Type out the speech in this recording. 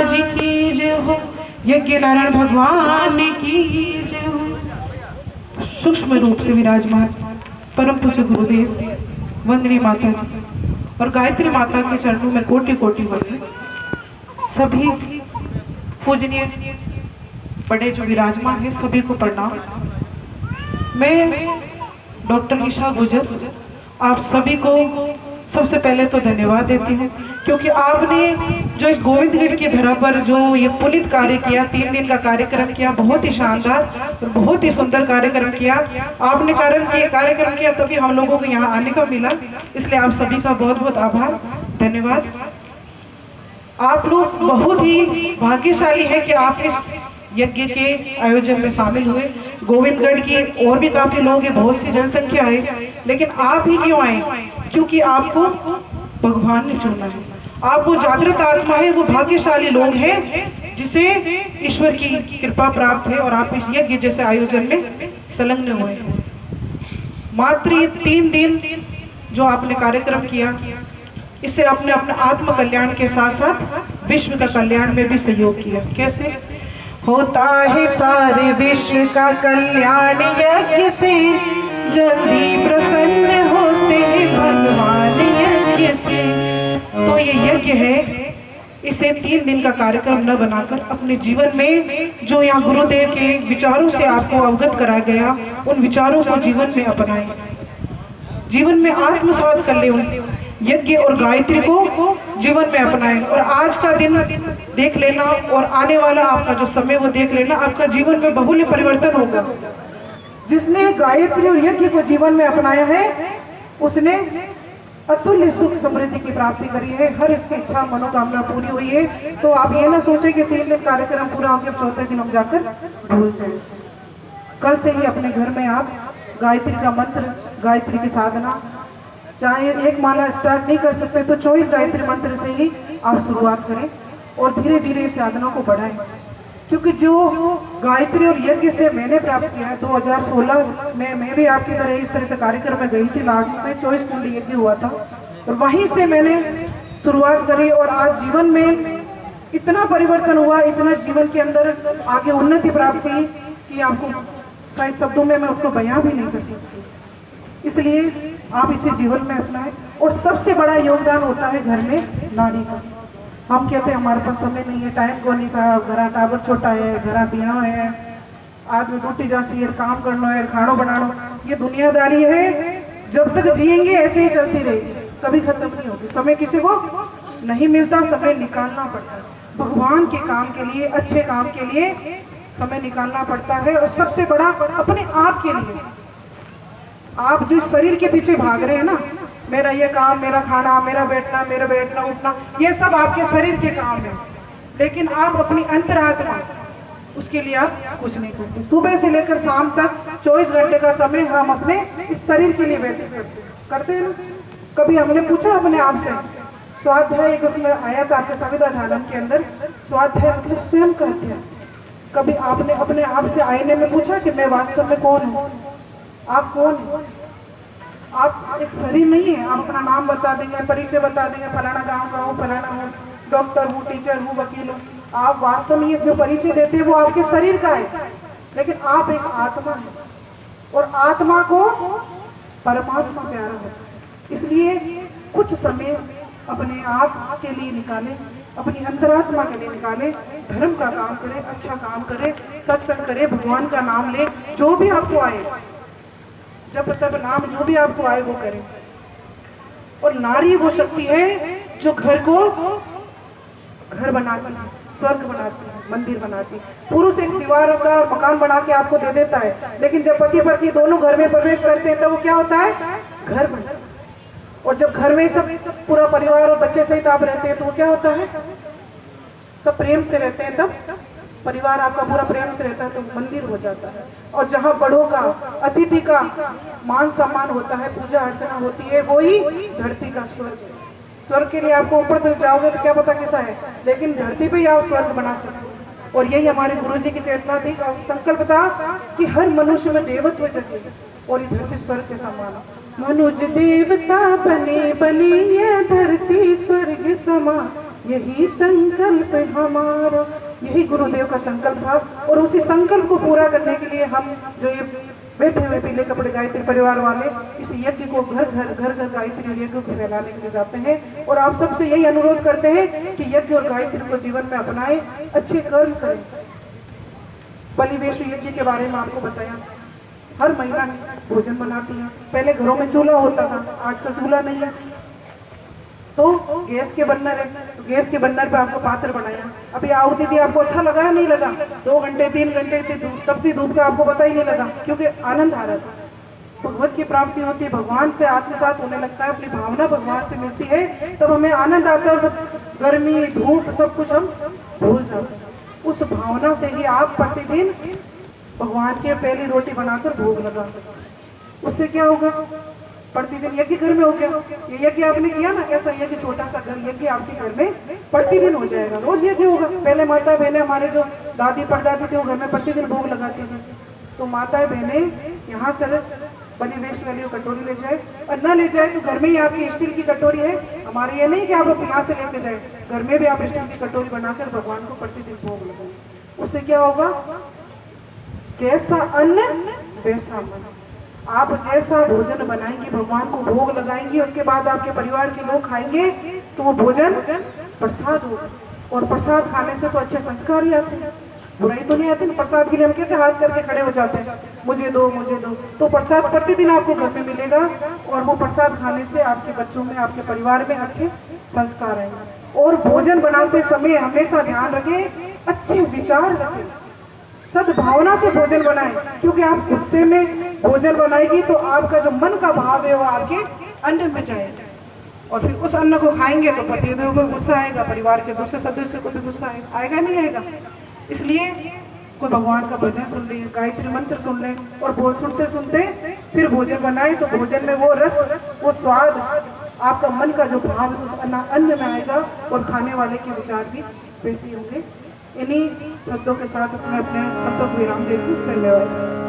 महाराज की जय हो, यज्ञ नारायण भगवान की जय हो। सूक्ष्म रूप से विराजमान परम पूज्य गुरुदेव, वंदनीय माता जी और गायत्री माता के चरणों में कोटि कोटि वंदन। सभी पूजनीय बड़े जो विराजमान है सभी को प्रणाम। मैं डॉक्टर ईशा गुजर आप सभी को सबसे पहले तो धन्यवाद देती हूँ, क्योंकि आपने जो इस गोविंदगढ़ की धरा पर जो ये पुनीत कार्य किया, 3 दिन का कार्यक्रम किया, बहुत ही शानदार और बहुत ही सुंदर कार्यक्रम किया। आपने कार्यक्रम किया तभी हम लोगों को यहाँ आने का मिला, इसलिए आप सभी का बहुत बहुत आभार, धन्यवाद। आप लोग बहुत ही भाग्यशाली है कि आप इस यज्ञ के आयोजन में शामिल हुए। गोविंदगढ़ की और भी काफी लोग हैं, बहुत सी जनसंख्या है, लेकिन आप ही क्यों आए? क्योंकि आपको भगवान ने चुना है। आप वो जागृत आत्मा है, वो भाग्यशाली लोग हैं जिसे ईश्वर की कृपा प्राप्त है और आप इस यज्ञ जैसे आयोजन में संलग्न हुए। मात्र 3 दिन जो आपने कार्यक्रम किया, इससे आपने अपने आत्म कल्याण के साथ साथ विश्व का कल्याण में भी सहयोग किया। कैसे होता है सारे विश्व का कल्याण यज्ञ से, जल्दी प्रसन्न होते हैं भगवान यज्ञ से। तो ये यज्ञ है, इसे 3 दिन का कार्यक्रम न बनाकर अपने जीवन में जो यहाँ गुरुदेव के विचारों से आपको अवगत कराया गया, उन विचारों को जीवन में अपनाएं, जीवन में आत्मसात कर ले, उन यज्ञ और गायत्री को जीवन में अपनाएं। और आज का दिन देख लेना और आने वाला आपका जो समय वो देख लेना, आपका जीवन में बहुल्य परिवर्तन होगा। जिसने गायत्री और यज्ञ को जीवन में अपनाया है, उसने अतुल्य सुख समृद्धि की प्राप्ति करी है, हर इसकी इच्छा मनोकामना पूरी हुई है। तो आप ये ना सोचें कि 3 दिन कार्यक्रम पूरा होकर 4थे दिन हम जाकर भूल जाए। कल से ही अपने घर में आप गायत्री का मंत्र, गायत्री की साधना, चाहे 1 माला स्टार्ट नहीं कर सकते तो 24 गायत्री मंत्र से ही आप शुरुआत करें और धीरे धीरे इस साधना को बढ़ाएं। क्योंकि जो गायत्री और यज्ञ से मैंने प्राप्त किया है, 2016 में मैं भी आपकी तरह इस तरह से कार्यक्रम में गई थी, लाडू में 24 कुंडी यज्ञ हुआ था और वहीं से मैंने शुरुआत करी और आज जीवन में इतना परिवर्तन हुआ, इतना जीवन के अंदर आगे उन्नति प्राप्त की कि आपको शायद शब्दों में मैं उसको बयां भी नहीं कर सकती। इसलिए आप इसे जीवन में अपनाएं। और सबसे बड़ा योगदान होता है घर में नारी का। हम कहते हैं हमारे पास समय नहीं है, टाइम को नहीं था, घरा टावर छोटा है, घरा बिया है, आदमी ड्यूटी जाती है, काम करना है, खाना बनाना, ये दुनियादारी है। जब तक जिएंगे ऐसे ही चलती रहेगी, कभी खत्म नहीं होती। समय किसी को नहीं मिलता, समय निकालना पड़ता है भगवान के काम के लिए, अच्छे काम के लिए समय निकालना पड़ता है। और सबसे बड़ा अपने आप के लिए, आप जो शरीर के पीछे भाग रहे हैं ना, मेरा ये काम, मेरा खाना, मेरा बैठना उठना, ये सब आपके शरीर के काम है, लेकिन आप अपनी अंतरात्मा, उसके लिए आप कुछ नहीं करते। सुबह से लेकर शाम तक 24 घंटे का समय हम अपने इस शरीर के लिए व्यतीत करते हैं ना। कभी हमने पूछा अपने आप से, स्वाध्याय एक उसमें आया था आपके संविधान धारण के अंदर, स्वाध्याय मतलब स्वयं कहते हैं। कभी आपने अपने आप से आईने में पूछा कि मैं वास्तव में कौन हूँ? आप कौन हैं? आप एक शरीर नहीं है। आप अपना नाम बता देंगे, परिचय बता देंगे, फलाना गांव का हूँ, फलाना हूँ, डॉक्टर हूँ, टीचर हूँ, वकील हूँ। आप वास्तव में ये जो परिचय देते हैं वो आपके शरीर का है, लेकिन आप एक आत्मा है और आत्मा को परमात्मा प्यारा होता है। इसलिए कुछ समय अपने आप के लिए निकालें, अपनी अंतरात्मा के लिए निकालें, धर्म का काम करें, अच्छा काम करें, सत्संग करें, भगवान का नाम लें, जो भी आपको आए, जब तब नाम जो भी आपको आए वो करें। और नारी वो शक्ति है जो घर को घर बनाती है, स्वर्ग बनाती है, मंदिर बनाती है। पुरुष एक दीवार का मकान बना के आपको दे देता है, लेकिन जब पति पत्नी दोनों घर में प्रवेश करते हैं तो वो क्या होता है? घर बनता है। और जब घर में सब पूरा परिवार और बच्चे सहित आप रहते हैं तो वो क्या होता है? सब प्रेम से रहते हैं, तब परिवार आपका पूरा प्रेम से रहता है तो मंदिर हो जाता है। और जहाँ बड़ों का, अतिथि का मान सम्मान होता है, पूजा अर्चना होती है, वही धरती का स्वर्ग। स्वर्ग के लिए आपको ऊपर तक जाओगे तो क्या पता कैसा है, लेकिन धरती पे ही आप स्वर्ग बना सकते हो। और यही हमारे गुरुजी की चेतना थी, संकल्प था कि हर मनुष्य में देवत्व जगे और ये धरती स्वर्ग के समान। मनुष्य देवता बने बने ये धरती स्वर्ग समा, यही संकल्प हमारा, यही गुरुदेव का संकल्प था। और उसी संकल्प को पूरा करने के लिए हम जो ये बैठे हुए पीले कपड़े गायत्री परिवार वाले इस यज्ञ को घर घर गायत्री यज्ञ को फैलाने के लिए जाते हैं। और आप सबसे यही अनुरोध करते हैं कि यज्ञ और गायत्री को जीवन में अपनाएं, अच्छे कर्म करें। बलिवेश यज्ञ के बारे में आपको बताया, हर महिला भोजन बनाती है। पहले घरों में चूल्हा होता था, आजकल चूल्हा नहीं है, तो गैस के बर्नर है, तो गैस के बर्नर पे आपको पात्र बनाया। अभी आहुति दी, आपको अच्छा लगा या नहीं लगा? 2 घंटे 3 घंटे तपती धूप का आपको पता ही नहीं लगा, क्योंकि आनंद आ रहा था। भगवत की प्राप्ति होती है, भगवान से आत्मसात होने लगता है, अपनी भावना भगवान से मिलती है, तब हमें आनंद आता है। सब गर्मी धूप सब कुछ हम भूल जाते हैं। उस भावना से ही आप प्रतिदिन भगवान के पहली रोटी बनाकर भोग लगा सकते हैं। उससे क्या होगा? प्रतिदिन यज्ञ घर में हो गया। ये यज्ञ आपने किया ना, ऐसा यज्ञ छोटा सा घर यज्ञ आपके घर में प्रतिदिन हो जाएगा, रोज यज्ञ होगा। पहले माता बहनें हमारे जो दादी परदादी थे वो घर में प्रतिदिन भोग लगाती थी, तो माता बहनें यहाँ से बलिवेश वाली कटोरी ले जाए, और न ले जाए तो घर में ही आपकी स्टील की कटोरी है। हमारे ये नहीं कि आप यहाँ से लेके जाए, घर में भी आप स्टील की कटोरी बनाकर भगवान को प्रतिदिन भोग लगाए। उससे क्या होगा? जैसा अन्न वैसा मन। आप जैसा भोजन बनाएंगे, भगवान को भोग लगाएंगे, उसके बाद आपके परिवार के लोग खाएंगे तो वो भोजन प्रसाद होगा। और प्रसाद खाने से तो अच्छे संस्कार ही आते हैं, बुराई तो नहीं आती ना। प्रसाद के लिए हम कैसे हाथ करके खड़े हो जाते हैं, मुझे दो मुझे दो। तो प्रसाद प्रतिदिन आपको घर में मिलेगा, और वो प्रसाद खाने से आपके बच्चों में, आपके परिवार में अच्छे संस्कार आएंगे। और भोजन बनाते समय हमेशा ध्यान रखें, अच्छे विचार रखें, सद्भावना से भोजन बनाएं, क्योंकि आप गुस्से में भोजन बनाएगी तो आपका जो मन का भाव है वो आपके अन्न में जाएगा, और फिर उस अन्न को खाएंगे तो पतिदेव को गुस्सा आएगा, परिवार के दूसरे सदस्य को भी गुस्सा आएगा नहीं आएगा। इसलिए कोई भगवान का भजन सुन ले, गायत्री मंत्र सुन ले, और भोजन सुनते सुनते फिर भोजन बनाए, तो भोजन में वो रस, वो स्वाद, आपका मन का जो भाव है उस अन्न में आएगा, और खाने वाले के विचार भी वैसे होंगे। इन्हीं शब्दों के साथ अपने अपने शब्दों को विराम देती हूँ। धन्यवाद।